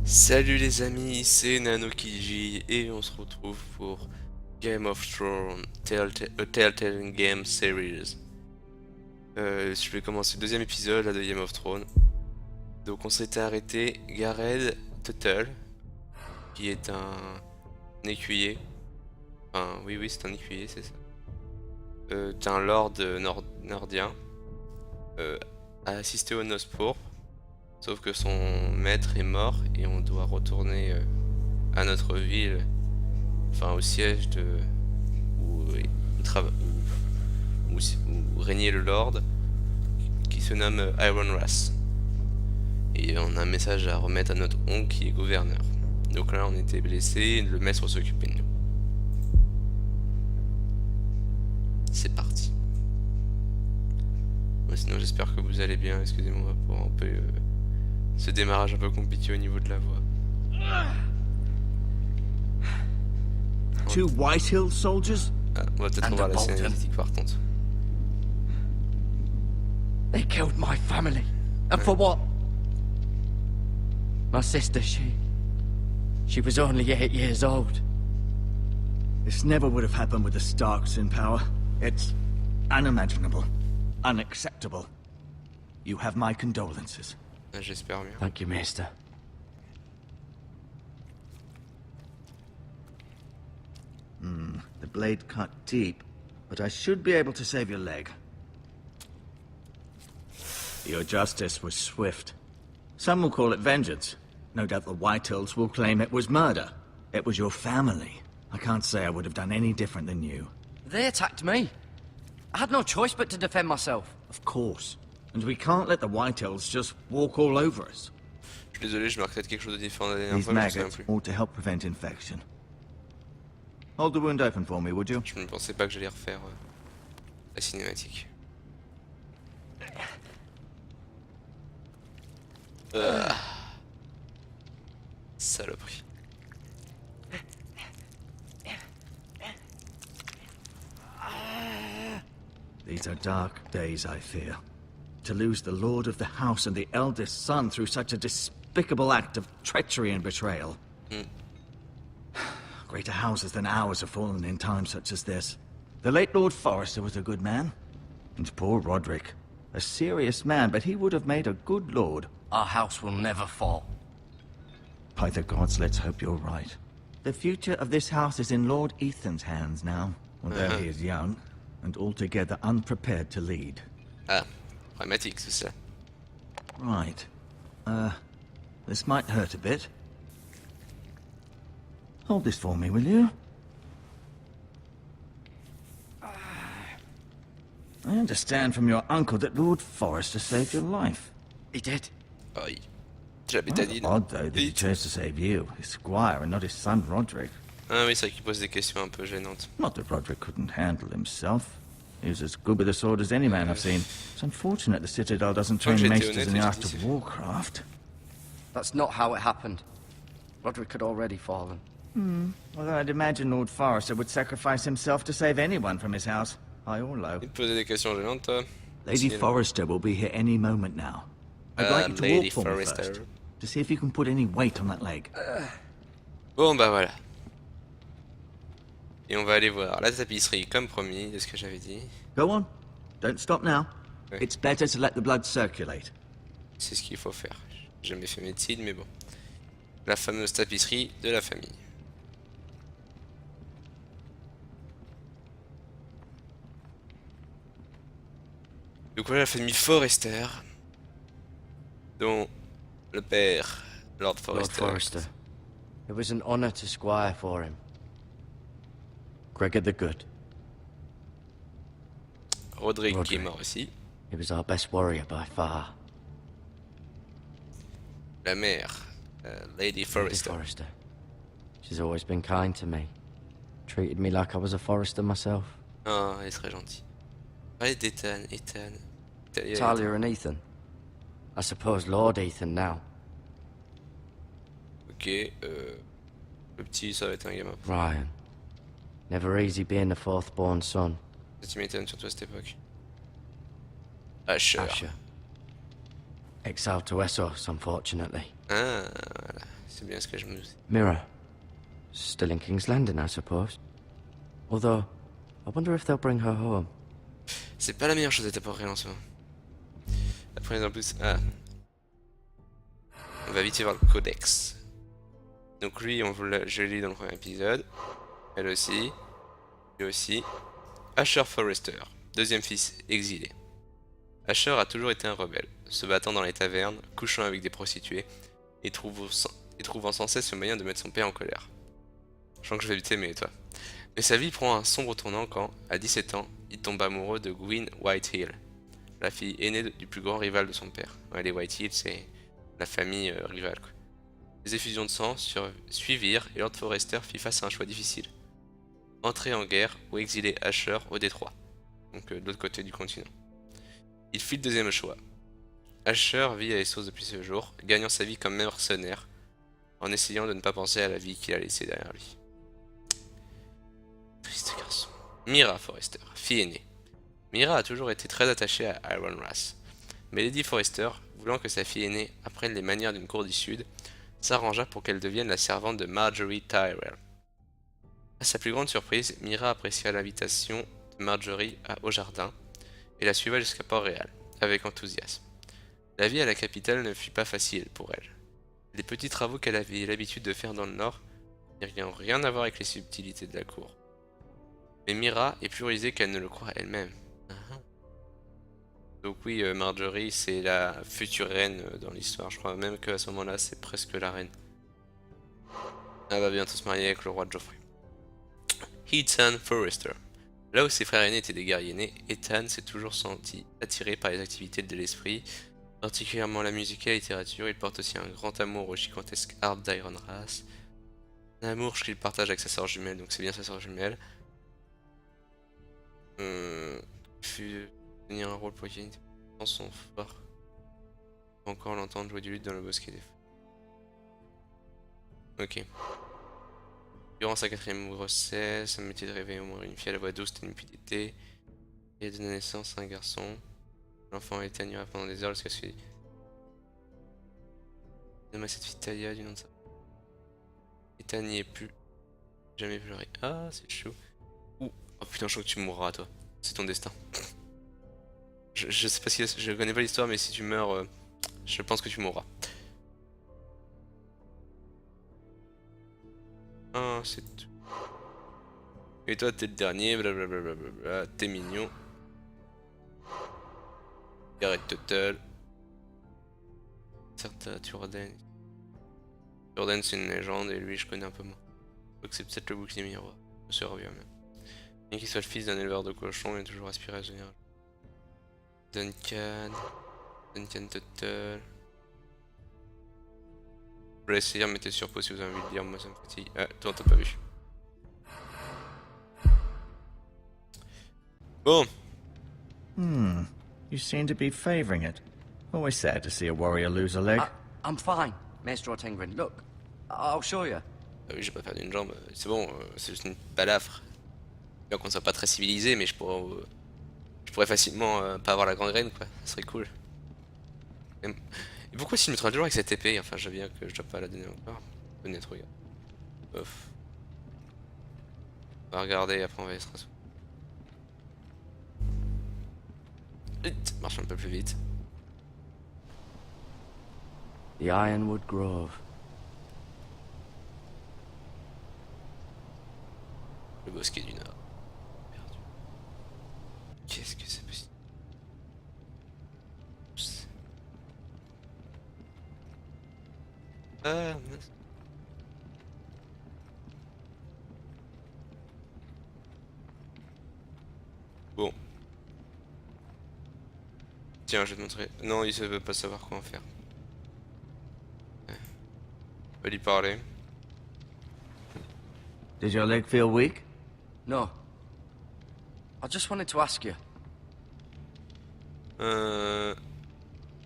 Salut les amis, c'est Nanokiji et on se retrouve pour Game of Thrones, Telltale Game Series. Je vais commencer le deuxième épisode là, de Game of Thrones. Donc on s'était arrêté, Gareth Tuttle, qui est un écuyer. Enfin, oui, c'est un écuyer, c'est ça. D'un lord nordien, a assisté aux noces pourpres. Sauf que son maître est mort et on doit retourner à notre ville, enfin au siège de où régnait le Lord, qui se nomme Iron Wrath. Et on a un message à remettre à notre oncle qui est gouverneur. Donc là on était blessés, le maître s'occupait de nous. C'est parti. Ouais, sinon j'espère que vous allez bien, excusez-moi pour un peu... ce démarrage un peu compliqué au niveau de la voix. Two Whitehill soldiers? Ah, on va peut-être revoir la scène analytique par contre. They killed my family. And for what? My sister, she was only 8 years old. This never would have happened with the Starks in power. It's unimaginable. Unacceptable. You have my condolences. J'espère bien. Thank you, Maester. The blade cut deep, but I should be able to save your leg. Your justice was swift. Some will call it vengeance. No doubt the Whitehills will claim it was murder. It was your family. I can't say I would have done any different than you. They attacked me. I had no choice but to defend myself. Of course. And we can't let the Whitehills just walk all over us. Je suis désolé, je marque peut-être quelque chose de différent de la dernière These fois, mais je me souviens maggots plus. ought to help prevent infection. Hold the wound open for me, would you? Je ne pensais pas que j'allais refaire la cinématique. Saloperie. These are dark days, I fear. To lose the lord of the house and the eldest son through such a despicable act of treachery and betrayal. Greater houses than ours have fallen in times such as this. The late Lord Forrester was a good man. And poor Roderick. A serious man, but he would have made a good lord. Our house will never fall. By the gods, let's hope you're right. The future of this house is in Lord Ethan's hands now, although he is young and altogether unprepared to lead. Ah, dramatique tout ça. Right. This might hurt a bit. Hold this for me, will you? I understand from your uncle that Lord Forrester saved your life. He did. Aïe. J'ai la bétadine. Odd, though, that he chose to save you, his squire, and not his son Roderick. Ah oui, c'est vrai qu'il pose des questions un peu gênantes. Not that Roderick couldn't handle himself. He was as good with a sword as any man I've seen. It's unfortunate the Citadel doesn't train j'étais maesters honnête, in the j'ai art dit of c'est- warcraft. That's not how it happened. Roderick had already fallen. Although I'd imagine Lord Forrester would sacrifice himself to save anyone from his house, high or low. Il me posait des questions gênantes, toi. Lady Sinon- Forrester will be here any moment now. I'd like you to Lady walk for me Forrester. first, to see if you can put any weight on that leg. Bon bah voilà. Et on va aller voir la tapisserie comme promis, de ce que j'avais dit. Go on. Don't stop now. Ouais. It's better to let the blood circulate. C'est ce qu'il faut faire. J'ai jamais fait médecine, mais bon. La fameuse tapisserie de la famille. Donc voilà la famille Forrester, dont le père, Lord Lord Forrester. Forrester. It was an honor to squire for him. Gregor the Good. Roderick qui est Roderick. mort aussi. He was our best warrior by far. La mère, Lady Lady Forrester. Forrester. She's always been kind to me. Treated me like I was a Forrester myself. Ah, elle est très gentille. Ouais, d'Ethan, Ethan. Talia and Ethan. I suppose Lord Ethan now. Ok, le petit, ça va être un gamin. Ryan. Never easy being the fourth born son. Ça, tu m'étonnes, surtout à cette époque. Asher. Exiled to Essos, unfortunately. Ah, voilà. c'est bien ce que je me dis. Mirror. Still in King's Landing, I suppose. Although, I wonder if they'll bring her home. C'est pas la meilleure chose à t'apporter en soi. Après en plus... Ah. On va vite y voir le codex. Donc lui, je l'ai lu dans le premier épisode. Elle aussi. Lui aussi. Asher Forrester, deuxième fils exilé. Asher a toujours été un rebelle, se battant dans les tavernes, couchant avec des prostituées, et trouvant sans cesse le moyen de mettre son père en colère. Je sens que je vais lutter, mais toi. Mais sa vie prend un sombre tournant quand, à 17 ans, il tombe amoureux de Gwyn Whitehill, la fille aînée du plus grand rival de son père. Ouais, les Whitehill, c'est la famille rivale, quoi. Les effusions de sang suivirent et Lord Forrester fit face à un choix difficile. Entrer en guerre ou exiler Asher au détroit, donc de l'autre côté du continent. Il fit le deuxième choix. Asher vit à Essos depuis ce jour, gagnant sa vie comme mercenaire, en essayant de ne pas penser à la vie qu'il a laissée derrière lui. Triste garçon. Mira Forrester, fille aînée. Mira a toujours été très attachée à Iron Race, mais Lady Forrester, voulant que sa fille aînée apprenne les manières d'une cour du Sud, s'arrangea pour qu'elle devienne la servante de Marjorie Tyrell. À sa plus grande surprise, Mira apprécia l'invitation de Marjorie au jardin et la suiva jusqu'à Port-Réal, avec enthousiasme. La vie à la capitale ne fut pas facile pour elle. Les petits travaux qu'elle avait l'habitude de faire dans le nord n'ont rien à voir avec les subtilités de la cour. Mais Mira est plus rusée qu'elle ne le croit elle-même. Donc oui, Marjorie, c'est la future reine dans l'histoire. Je crois même qu'à ce moment-là, c'est presque la reine. Elle va bientôt se marier avec le roi de Geoffrey. Ethan Forrester. Là où ses frères aînés étaient des guerriers nés, Ethan s'est toujours senti attiré par les activités de l'esprit, particulièrement la musique et la littérature. Il porte aussi un grand amour au gigantesque arbre d'Iron Race. Un amour qu'il partage avec sa sœur jumelle, donc c'est bien sa sœur jumelle. Fut tenir un rôle pour gagner dans son fort. Encore l'entendre jouer du luth dans le bosquet des feux. Ok. Durant sa quatrième grossesse, un métier de rêver au moins une fille à la voix douce et une pudité. Et donne naissance à un garçon. L'enfant a été ignoré pendant des heures jusqu'à ce qu'il nomme à cette fille Talia du nom de sa. Ethan n'y est plus. Jamais pleuré. Ah, c'est chaud. Ouh. Oh putain, je crois que tu mourras, toi. C'est ton destin. Je sais pas si je connais pas l'histoire, mais si tu meurs, je pense que tu mourras. Ah, c'est tout. Et toi, t'es le dernier, blablabla, t'es mignon. Arrête total. Certes, Turden. Turden, c'est une légende, et lui, je connais un peu moins. Donc c'est peut-être le bouclier miroir. Je me reviens même. Bien qu'il soit le fils d'un éleveur de cochons, il a toujours aspiré à devenir Duncan Total. Je vais essayer, mettez sur pause si vous avez envie de lire, moi ça me fatigue. Ah, toi t'as pas vu. Bon. You seem to be favoring it. Always sad to see a warrior lose a leg. I'm fine, Maestro Tengrin. Look, I'll show you. Ah oui, j'ai pas perdu une jambe, c'est bon, c'est juste une balafre. Bien qu'on soit pas très civilisé, mais je pourrais facilement pas avoir la gangrène, quoi. Ça serait cool. Et pourquoi s'il me traîne toujours avec cette épée? Enfin, je veux bien que je dois pas la donner encore. Honnête, regarde. Ouf. On va regarder et après on va se rassurer. Vite, marche un peu plus vite. The Ironwood Grove. Le bosquet du Nord. Perdu. Qu'est-ce que c'est possible? Ah, mince. Bon. Tiens, je vais te montrer. Non, il ne veut pas savoir quoi en faire. On va lui parler. Did your leg feel weak? No. I just wanted to ask you.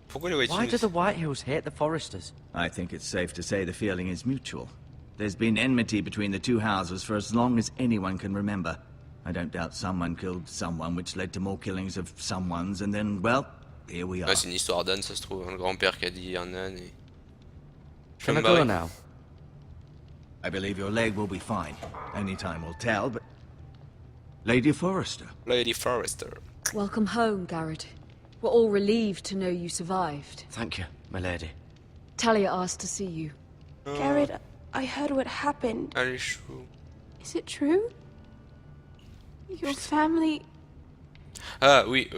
Pourquoi les Why Whitehill? do the Whitehills hate the Foresters? I think it's safe to say the feeling is mutual. There's been enmity between the two houses for as long as anyone can remember. I don't doubt someone killed someone, which led to more killings of someones, and then, well, here we are. Ouais, c'est une histoire d'âne, ça se trouve. Un grand-père qui a dit un âne et... Can I go now? I believe your leg will be fine. Only time will tell, but... Lady Forrester. Lady Forrester. Welcome home, Garrett. We're all relieved to know you survived. Thank you, my lady. Talia asked to see you. Garrett, I heard what happened. Elle est chou. Is it true? Your family... Ah oui,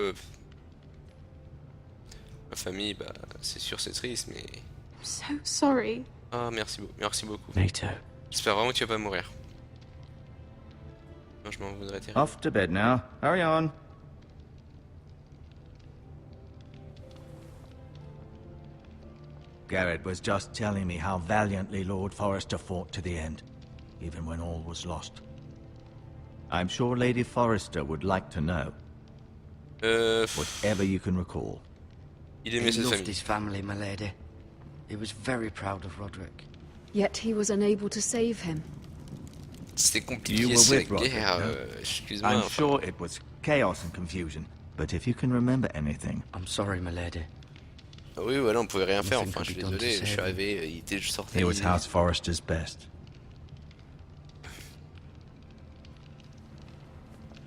ma famille, bah c'est sûr c'est triste, mais... I'm so sorry. Ah merci beaucoup. Me too. J'espère vraiment que tu vas pas mourir. Non, je m'en voudrais terrible. Off to bed now. Hurry on. Garrett was just telling me how valiantly Lord Forrester fought to the end, even when all was lost. I'm sure Lady Forrester would like to know. Whatever you can recall. Il He aimait cette loved famille. his family, my lady. He was very proud of Roderick. Yet he was unable to save him. C'était You compliqué were cette with Roderick, guerre, no? excuse-moi. I'm enfin. sure it was chaos and confusion, but if you can remember anything... I'm sorry, my lady. Oui, voilà, on pouvait rien faire, Nothing enfin, je suis could be done to désolé, je suis save arrivé, il était juste sorti. He was House Forrester's best.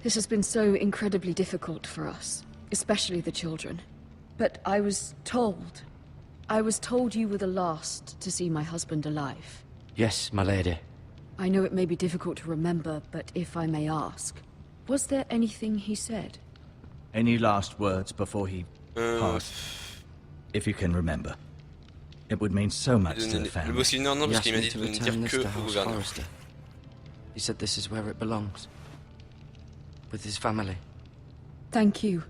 This has been so incredibly difficult for us, especially the children. But I was told you were the last to see my husband alive. Yes, my lady. I know it may be difficult to remember, but if I may ask, was there anything he said? Any last words before he passed? If you can remember. It would mean so much to the Le family. boss non, non, He parce asked qu'il m'a me dit to de ne return dire this que to au House gouverneur. Forrester. He said this is where it belongs. With his family. Thank you,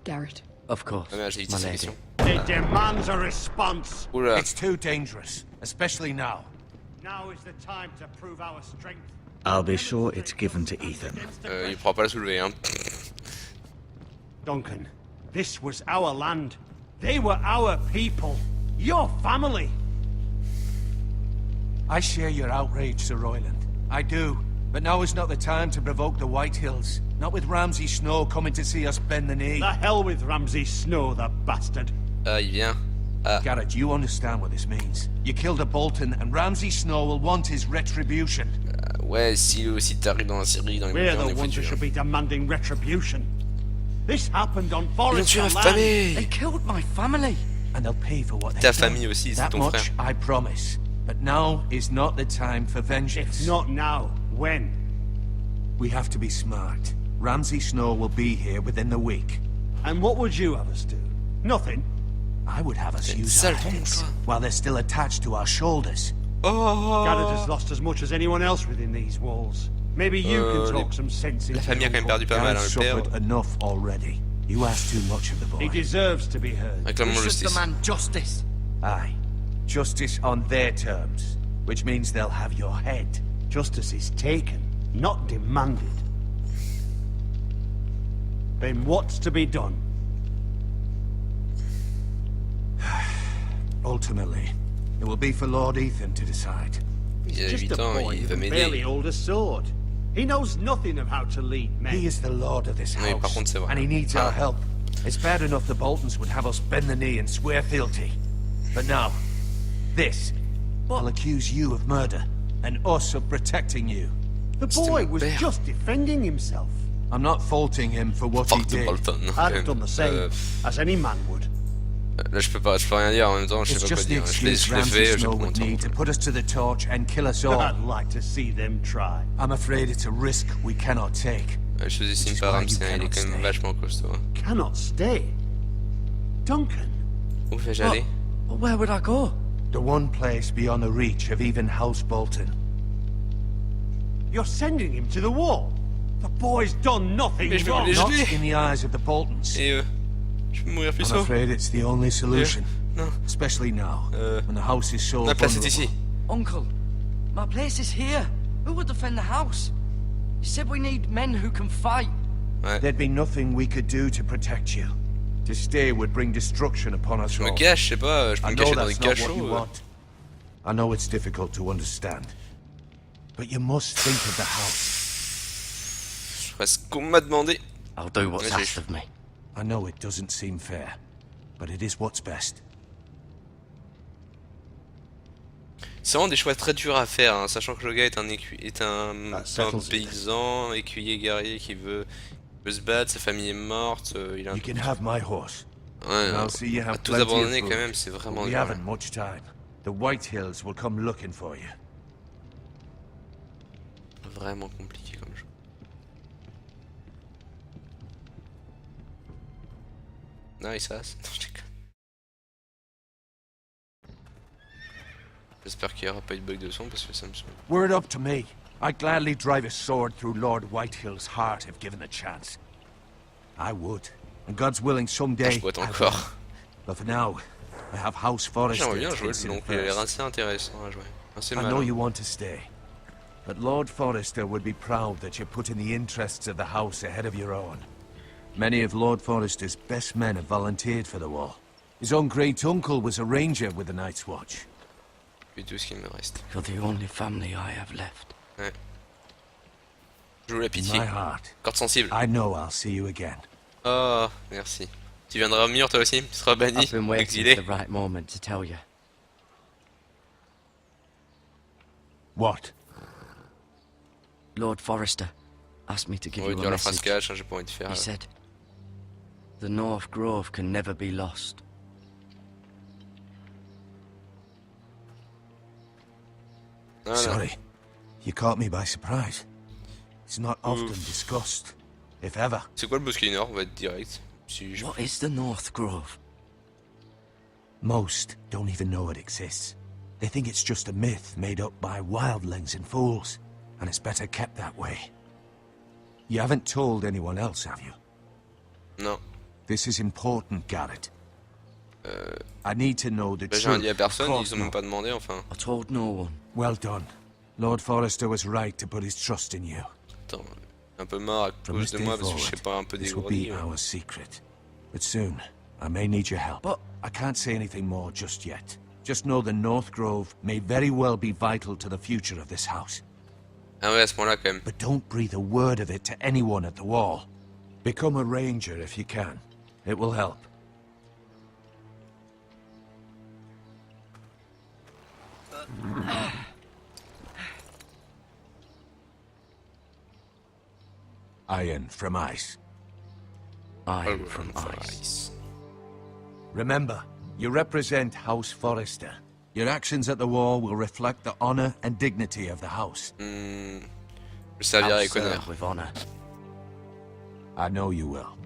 Garrett. Of course, Ah merde, j'ai dit my sa lady. question. It demands a response. Oula, It's too dangerous, especially now. Now is the time to prove our strength. I'll be sure it's given to Ethan. il pourra pas la soulever, hein. Duncan, this was our land. They were our people. Your family. I share your outrage, Sir Royland. I do. But now is not the time to provoke the Whitehills. Not with Ramsay Snow coming to see us bend the knee. The hell with Ramsay Snow, the bastard. Ah, il vient. Ah, Garrett, you understand what this means. You killed a Bolton, and Ramsay Snow will want his retribution. ouais, si aussi t'arrives dans la série, dans les We're bouquins, on the est ones who foutus. should be demanding retribution. This happened on Ils ont Forest tué ma land. They famille. killed my family! And they'll pay for what Ta they've famille done. aussi, c'est That ton much frère. I promise. But now is not the time for vengeance. If not now, when? We have to be smart. Ramsay Snow will be here within the week. And what would you have us do? Nothing. I would have us C'est use ça our le truc, heads quoi. while they're still attached to our shoulders. Oh, Garrett has lost as much as anyone else within these walls. Maybe you can talk some sense into la famille a quand même Uncle. perdu pas mal, hein, Garrett's le père. suffered enough already. You ask too much of the boy. He deserves to be heard. Réclamons Should justice. demand justice! Aye. Justice on their terms, which means they'll have your head. Justice is taken, not demanded. Then what's to be done? Ultimately, it will be for Lord Ethan to decide. Il a Just 8 a ans, boy il who va can barely m'aider. hold a sword. He knows nothing of how to lead men. He is the lord of this Oui, par house, contre, c'est vrai. and he needs Ah. our help. It's bad enough the Boltons would have us bend the knee and swear fealty. But now, this, I'll accuse you of murder, and us of protecting you. The boy was père. just defending himself. I'm not faulting him for what he Fuck the did. Bolton, I'd quand have done the même. same, as any man would. Là, je peux rien dire en même temps, je It's sais pas quoi just the dire. Je l'ai excuse je l'ai Ramsay fait, je Snow prends mon would temps. need to put us to the torch and kill us all. I'd like to see them try. I'm afraid it's a risk we cannot take. Je faisais signe is par why you Ramsay, il est cannot quand même stay. vachement costaud. hein. Cannot stay. Duncan. Où vais-je aller? Well, where would I go? The one place beyond the reach of even House Bolton. You're sending him to the wall. The boy's done nothing Mais je vais wrong. me les Not geler. in the eyes of the Boltons. Et je peux mourir plus I'm tôt. afraid it's the only solution. Non. Especially now, when the house is so La place est vulnerable. ici. Uncle, my place is here. Who would defend the house? You said we need men who can fight. Ouais. There'd be nothing we could do to protect you. To stay would bring destruction upon us Je me all. cache, je sais pas, je peux I me know cacher dans des that's not what you cachots. want. I know it's difficult to understand. But you must think of the house. Je ferai ce qu'on m'a demandé. I'll do what's Vas-y. asked of me. I know it doesn't seem fair, but it is what's best. C'est vraiment des choix très durs à faire, hein, sachant que le gars est un settles it. paysan, écuyer guerrier qui veut se battre, sa famille est morte, il a un You can have my horse. ouais, And I'll see you à have tout plenty of abandonner quand food. même, c'est vraiment We dur. haven't much time. The Whitehills will come looking for you. Vraiment compliqué comme jeu. Nice ass. Non, je déconne. J'espère qu'il n'y aura pas eu de bug de son parce que ça me saoule. Were it up to me, I'd gladly drive a sword through Lord Whitehill's heart if given the chance. I would. And God's willing Je someday. boite I will. encore. But for now, I have House Forrester. J'aimerais bien to jouer, consider donc il a l'air first. assez intéressant à jouer. Assez I know malin. you want to stay. But Lord Forrester would be proud that you're putting the interests of the house ahead of your own. Many of Lord Forrester's best men have volunteered for the war. His own great-uncle was a ranger with the Night's Watch. Puis tout ce qu'il me reste. You're the only family I have left. Ouais. Je joue la In pitié. my heart, Corde sensible. I know I'll see you again. Oh, merci. Tu viendras au mur toi aussi? Tu seras banni, I've been waiting exilé. for the right moment to tell you. What? Lord Forrester asked me to give On va you a dire la phrase message. cache, hein, j'ai pas envie de faire. He said, "The North Grove can never be lost." Voilà. Sorry. You caught me by surprise. It's not often Oof. discussed, if ever. C'est quoi le bosquet du Nord? On va être direct. Si je... What is the North Grove? Most don't even know it exists. They think it's just a myth made up by wildlings and fools, and it's better kept that way. You haven't told anyone else, have you? Non. This is important, Garrett. I need to know the Là, j'ai truth. rien dit à personne, Of ils ont course même not. pas demandé, enfin. I told no one. Well done. Lord Forrester was right to put his trust in you. Attends, un peu marre à From cause this de day moi parce que je forward, sais pas un peu this will dégourdi. be our secret. But soon, I may need your help. But- I can't say anything more just yet. Just know the North Grove may very well be vital to the future of this house. Ah ouais, à ce moment-là quand même. But don't breathe a word of it to anyone at the wall. Become a ranger if you can. It will help. Iron from ice. I'm from ice. Ice. Remember, you represent House Forrester. Your actions at the war will reflect the honor and dignity of the house. Je servirai I'll avec honneur. serve with honor. I know you will.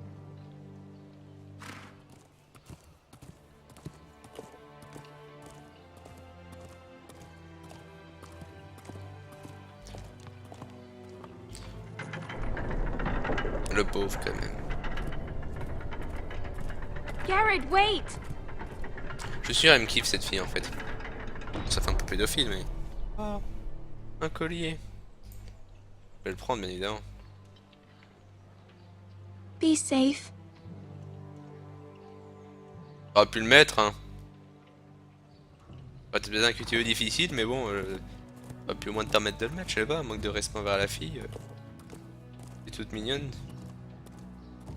Le pauvre quand même. Garrett, wait! Je suis sûr, elle me kiffe cette fille en fait. Ça fait un peu pédophile, mais. Oh, un collier. Je vais le prendre, bien évidemment. Be safe. J'aurais pu le mettre, hein. Peut-être bien un QTE difficile, mais bon, j'aurais pu au moins te permettre de le mettre, je sais pas, manque de respect envers la fille. Elle est toute mignonne.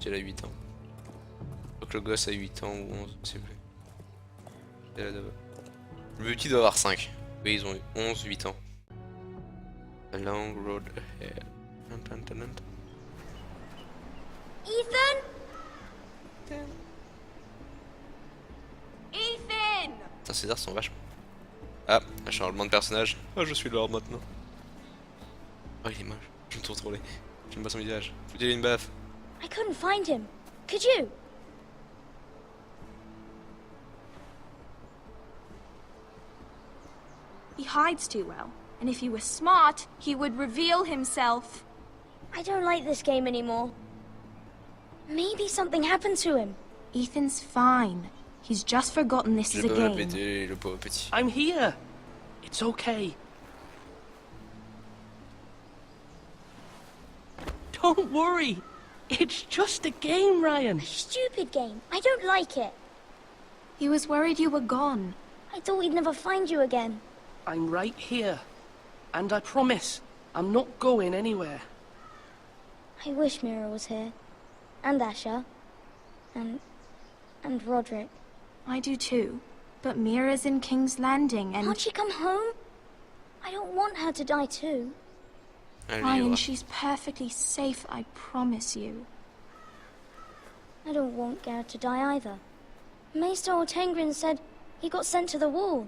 Elle a 8 ans. Je crois que le gosse a 8 ans ou 11, je sais plus. Et là, le petit doit avoir 5. Oui, ils ont eu 11, 8 ans. A long road ahead. Ethan? Ethan! Putain, ces arts sont vachement. Ah, un changement de personnage. Oh, je suis Lord maintenant. Oh, il est moche. Je me tourne trop laid. J'aime pas son visage. Foutez-lui une baffe. I couldn't find him. Could you? He hides too well, and if he were smart, he would reveal himself. I don't like this game anymore. Maybe something happened to him. Ethan's fine. He's just forgotten this Je is a peux game. répéter le pauvre petit. I'm here. It's okay. Don't worry. It's just a game, Ryan. Stupid game. I don't like it. He was worried you were gone. I thought we'd never find you again. I'm right here. And I promise, I'm not going anywhere. I wish Mira was here. And Asher. And Roderick. I do too. But Mira's in King's Landing and... Can't she come home? want her to die too. Allez, Ryan, voilà. she's perfectly safe, I promise you. I don't want Garrett to die either. Maester Ortengrin said he got sent to the wall.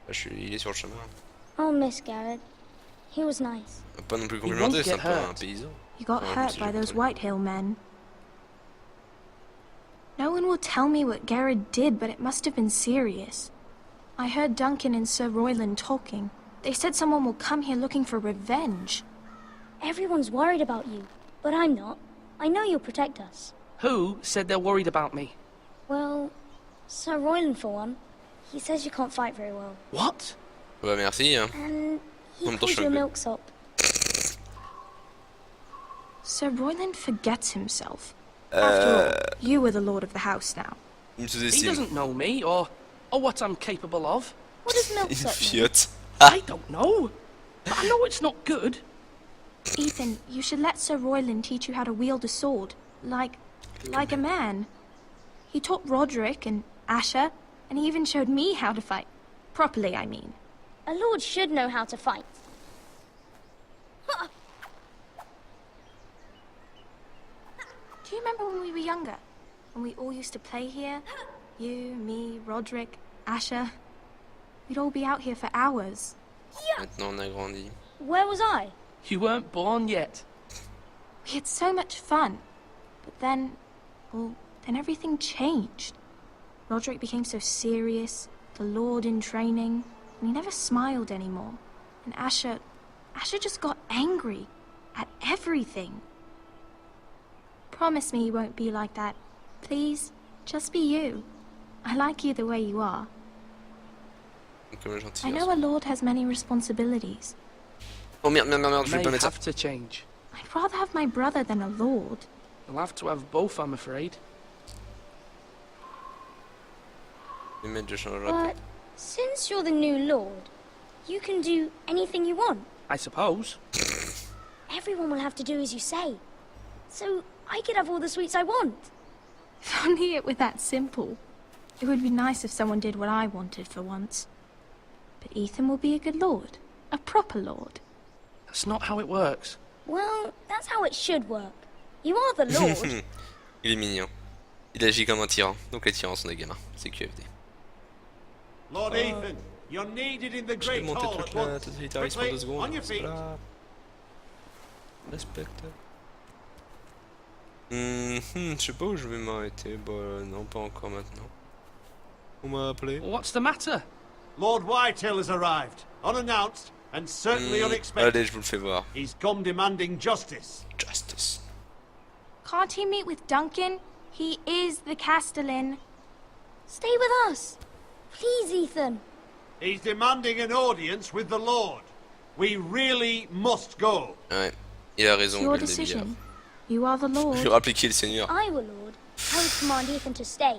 Il est sur le chemin. I'll miss Garrett. He was nice. Pas non plus won't complimenté, c'est un get peu un hurt. paysan. You got Oh, hurt si by j'ai those compris. Whitehill men. No one will tell me what Garrett did, but it must have been serious. I heard Duncan and Sir Royland talking. They said someone will come here looking for revenge. Everyone's worried about you, but I'm not. I know you'll protect us. Who said they're worried about me? Well, Sir Royland for one. He says you can't fight very well. What? Bah merci, hein. And he Même temps, calls je suis you a un peu- milksop. Sir Royland forgets himself. After all, you are the lord of the house now. Il me He sous-estime. doesn't know me or what I'm capable of. What does Une milksop mean? fiotte. I don't know. But I know it's not good. Ethan, you should let Sir Royland teach you how to wield a sword. Like a man. He taught Roderick and Asher, and he even showed me how to fight. Properly, I mean. A lord should know how to fight. Do you remember when we were younger? When we all used to play here? You, me, Roderick, Asher. We'd all be out here for hours. Maintenant on a grandi. Where was I? You weren't born yet. We had so much fun. But then, well, then everything changed. Roderick became so serious, the Lord in training, and he never smiled anymore. And Asher just got angry at everything. Promise me you won't be like that. Please, just be you. I like you the way you are. Comme un gentil I know garçon. a lord has many responsibilities. Oh merde, merde, merde, je vais May pas mettre ça. have to change. I'd rather have my brother than a lord. I'll have to have both, I'm afraid. Je vais mettre, je changerai. But since you're the new lord, you can do anything you want. I suppose. Everyone will have to do as you say. So I could have all the sweets I want. If only it were that simple. It would be nice if someone did what I wanted for once. But Ethan will be a good lord. A proper lord. That's not how it works. Well, that's how it should work. You are the lord. Il est mignon. Il agit comme un tyran. Donc les tyrans sont des gamins. C'est QFD. Lord Ethan, you're needed in the Je vais Great monter le Hall truc at là, once. totalitarisme en Quickly, 2 secondes. on your feet. Voilà. Respecte. Je sais pas où je vais m'arrêter. Bah non, pas encore maintenant. On m'a appelé. What's the matter? Lord Whitehill has arrived, unannounced and certainly unexpected. Allez, je vous le fais voir. He's come demanding justice. Justice. Can't he meet with Duncan? He is the Castellan. Stay with us. Please, Ethan. He's demanding an audience with the Lord. We really must go. Ouais. Il a It's raison, your le débile. decision. You are the Je lord. lui rappelle qui est le seigneur. If I were lord, I would command Ethan to stay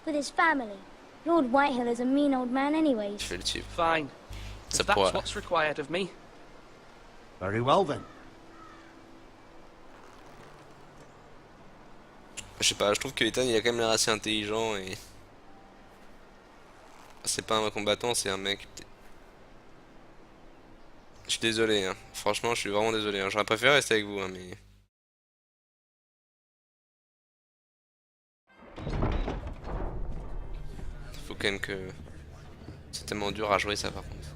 with his family. Lord Whitehill is a mean old man Je anyways. vais le tuer. Fine. Ça If that's pourra. what's required of me. Very well then. Je sais pas, je trouve que Ethan il a quand même l'air assez intelligent et. C'est pas un combattant, c'est un mec. Je suis désolé, hein. Franchement, je suis vraiment désolé. Hein. J'aurais préféré rester avec vous, hein, mais. Faut quand même que. C'est tellement dur à jouer ça par contre.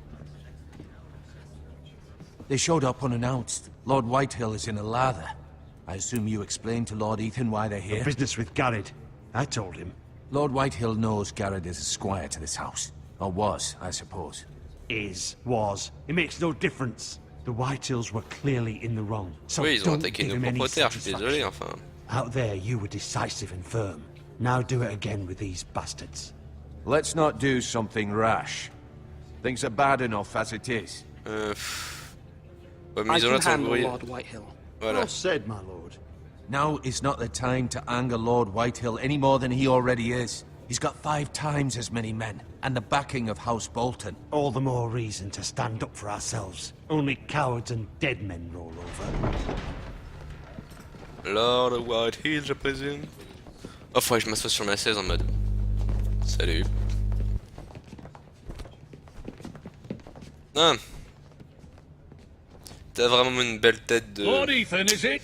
They showed up unannounced. Lord Whitehill is in a lather. I assume you explained to Lord Ethan why they're here? Business with Garrett. I told him. Lord Whitehill knows Garrett is a squire to this house. Or was, I suppose. Was. It makes no difference. The Whitehills were clearly in the wrong. So Oui, ils ont don't attaqué give nos him any propres terres, je suis désolé, satisfaction. enfin. Out there, you were decisive and firm. Now do it again with these bastards. Let's not do something rash. Things are bad enough as it is. Ouais, mais I ils ont can l'air de handle s'embrouiller. Lord Whitehill. Voilà. Well said, my lord. Now is not the time to anger Lord Whitehill any more than he already is. He's got 5 times as many men, and the backing of House Bolton. All the more reason to stand up for ourselves. Only cowards and dead men roll over. Lord Whitehill, je présume. Oh, faudrait que je m'assoie sur ma chaise en mode. Salut. T'as vraiment une belle tête de... Lord Ethan, is it?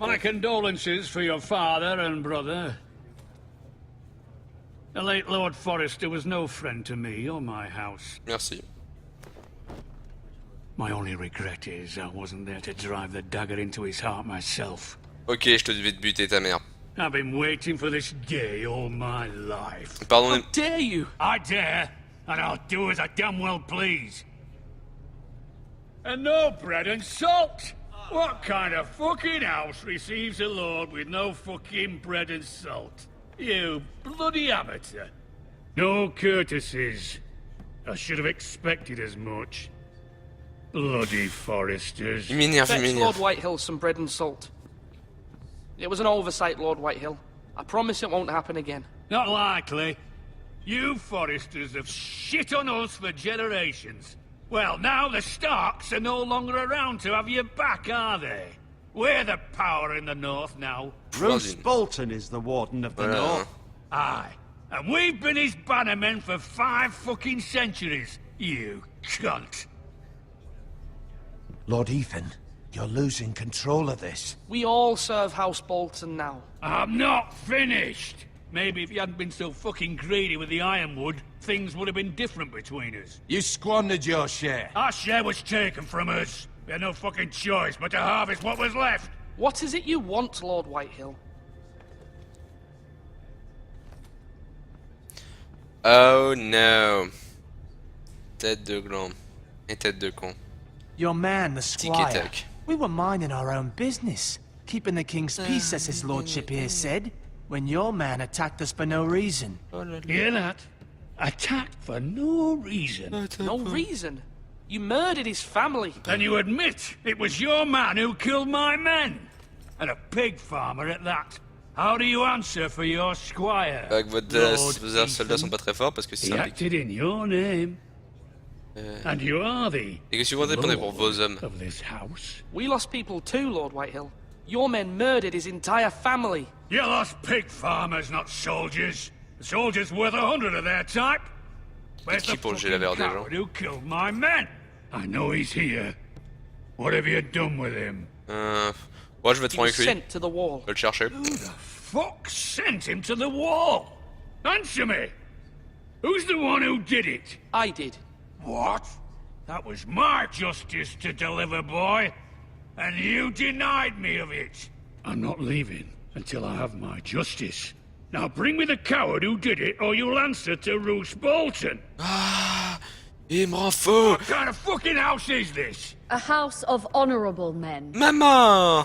My condolences for your father and brother. The late Lord Forrester was no friend to me or my house. Merci. My only regret is I wasn't there to drive the dagger into his heart myself. Ok, je te devais te buter ta mère. I've been waiting for this day all my life. Pardon. How dare you? I dare, and I'll do as I damn well please. And no bread and salt! What kind of fucking house receives a lord with no fucking bread and salt? You bloody amateur. No courtesies. I should have expected as much. Bloody Foresters. Il m'énerve, il Fetch m'énerve. Lord Whitehill some bread and salt. It was an oversight, Lord Whitehill. I promise it won't happen again. Not likely. You Foresters have shit on us for generations. Well, now the Starks are no longer around to have your back, are they? We're the power in the north now. Bruce Bolton is the Warden of the North. Aye. And we've been his bannermen for 5 fucking centuries, you cunt. Lord Ethan, you're losing control of this. We all serve House Bolton now. I'm not finished. Maybe if you hadn't been so fucking greedy with the ironwood, things would have been different between us. You squandered your share. Our share was taken from us. We had no fucking choice but to harvest what was left. What is it you want, Lord Whitehill? Oh no. Tête de gland. Et tête de con. Your man, the squire. Tic-tac. We were minding our own business, keeping the king's peace, as his lordship here said, when your man attacked us for no reason. Hear that? Attacked for no reason. No reason? You murdered his family. Then you admit it was your man who killed my men. And a pig farmer at that. How do you answer for your squire? Avec vos soldats sont pas très forts parce que c'est He un acted in your name. And you are the Et qu'est-ce que vous répondez pour vos hommes? of this house. We lost people too, Lord Whitehill. Your men murdered his entire family. You lost pig farmers, not soldiers. The soldiers worth 100 of their type. Where's the Qui pour fucking le des gens? coward who killed my men? I know he's here. What have you done with him? Moi je vais te He prendre was avec lui. sent to the wall. Je vais le chercher. Who the fuck sent him to the wall? Answer me! Who's the one who did it? I did. What? That was my justice to deliver, boy. And you denied me of it. I'm not leaving until I have my justice. Now bring me the coward who did it, or you'll answer to Roose Bolton. Ah, il me rend fou. What kind of fucking house is this? A house of honorable men. Maman.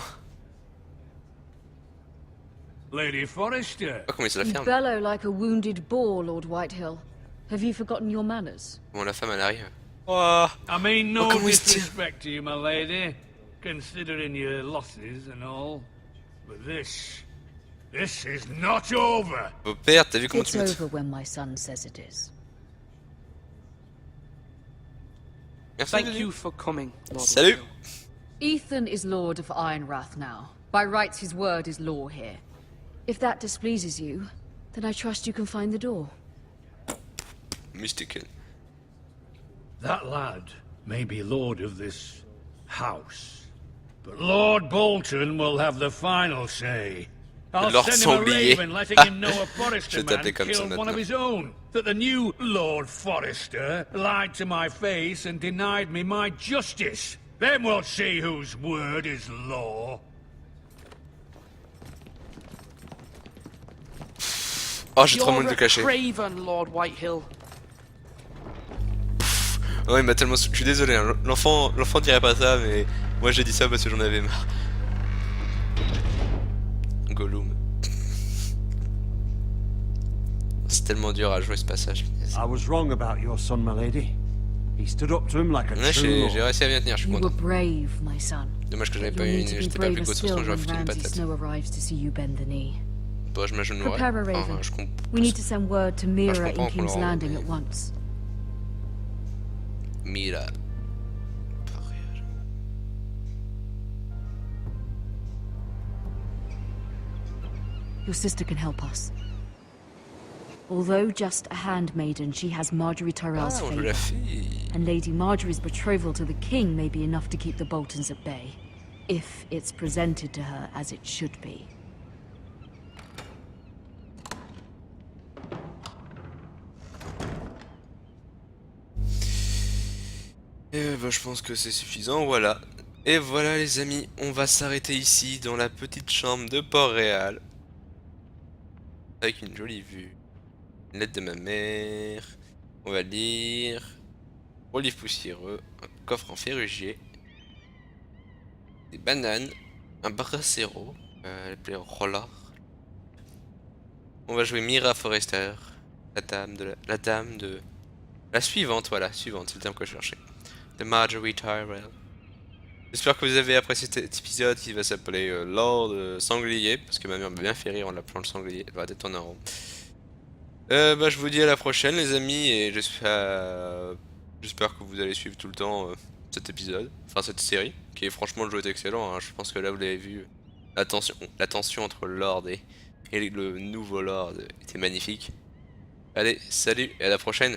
Lady Forrester. Oh, comment il se la You ferme? bellow like a wounded boar, Lord Whitehill. Have you forgotten your manners? Bon, la femme elle arrive. Oh. I mean no comment il se tient? disrespect to you, my lady, considering your losses and all. But this is not over. Beau père, t'as vu comment It's tu me... over when my son says it is. Merci. Thank you for coming, Lord Salut. Whitehill. Ethan is Lord of Ironrath now. By rights, his word is law here. If that displeases you, then I trust you can find the door. Mystical. That lad may be lord of this house, but Lord Bolton will have the final say. I'll Lord send him a Sanglier. raven letting him know a Forrester Je man t'appelais comme ça killed one of maintenant. his own. That the new Lord Forrester lied to my face and denied me my justice. Then we'll see whose word is law. Oh, j'ai trop You're mal de a cacher. craven, Lord Whitehill. Oh, il m'a tellement... Je suis désolé, hein. L'enfant dirait pas ça, mais moi j'ai dit ça parce que j'en avais marre. Gollum. C'est tellement dur à jouer ce passage. I was wrong about your son, my lady. He stood up to him like a Ouais, true j'ai lord. réussi à bien tenir, je suis You were content. brave, my son. Dommage que j'avais But pas you'll eu need to be j'étais pas plus braver costaud, still sinon j'aurais when foutu une Ramsay patate. Snow arrives to see you bend the knee. Bon, je m'agenouillerai. Prepare a raven. Je comprends. We need to send word to Mira comprends in qu'on King's le rende, Landing mais- at once. Mira. Your sister can help us. Although just a handmaiden, she has Marjorie Tyrell's on joue la favor. fille. And Lady Marjorie's betrothal to the king may be enough to keep the Boltons at bay. If it's presented to her as it should be. Et bah, je pense que c'est suffisant, voilà. Et voilà les amis, on va s'arrêter ici dans la petite chambre de Port-Réal. Avec une jolie vue. Une lettre de ma mère. On va lire. Olive poussiéreux. Un coffre en ferrugier. Des bananes. Un bracero. Appelé Roller. On va jouer Mira Forrester. La dame de... La suivante, voilà, suivante, c'est le terme que je cherchais. De Marjorie Tyrell. J'espère que vous avez apprécié cet épisode qui va s'appeler Lord Sanglier, parce que ma mère m'a bien fait rire en l'appelant le sanglier, elle va être en rond. Bah, je vous dis à la prochaine les amis, et j'espère que vous allez suivre tout le temps cet épisode, enfin cette série, qui est franchement le jeu est excellent, hein. Je pense que là vous l'avez vu, la tension entre Lord et le nouveau Lord était magnifique. Allez, salut et à la prochaine.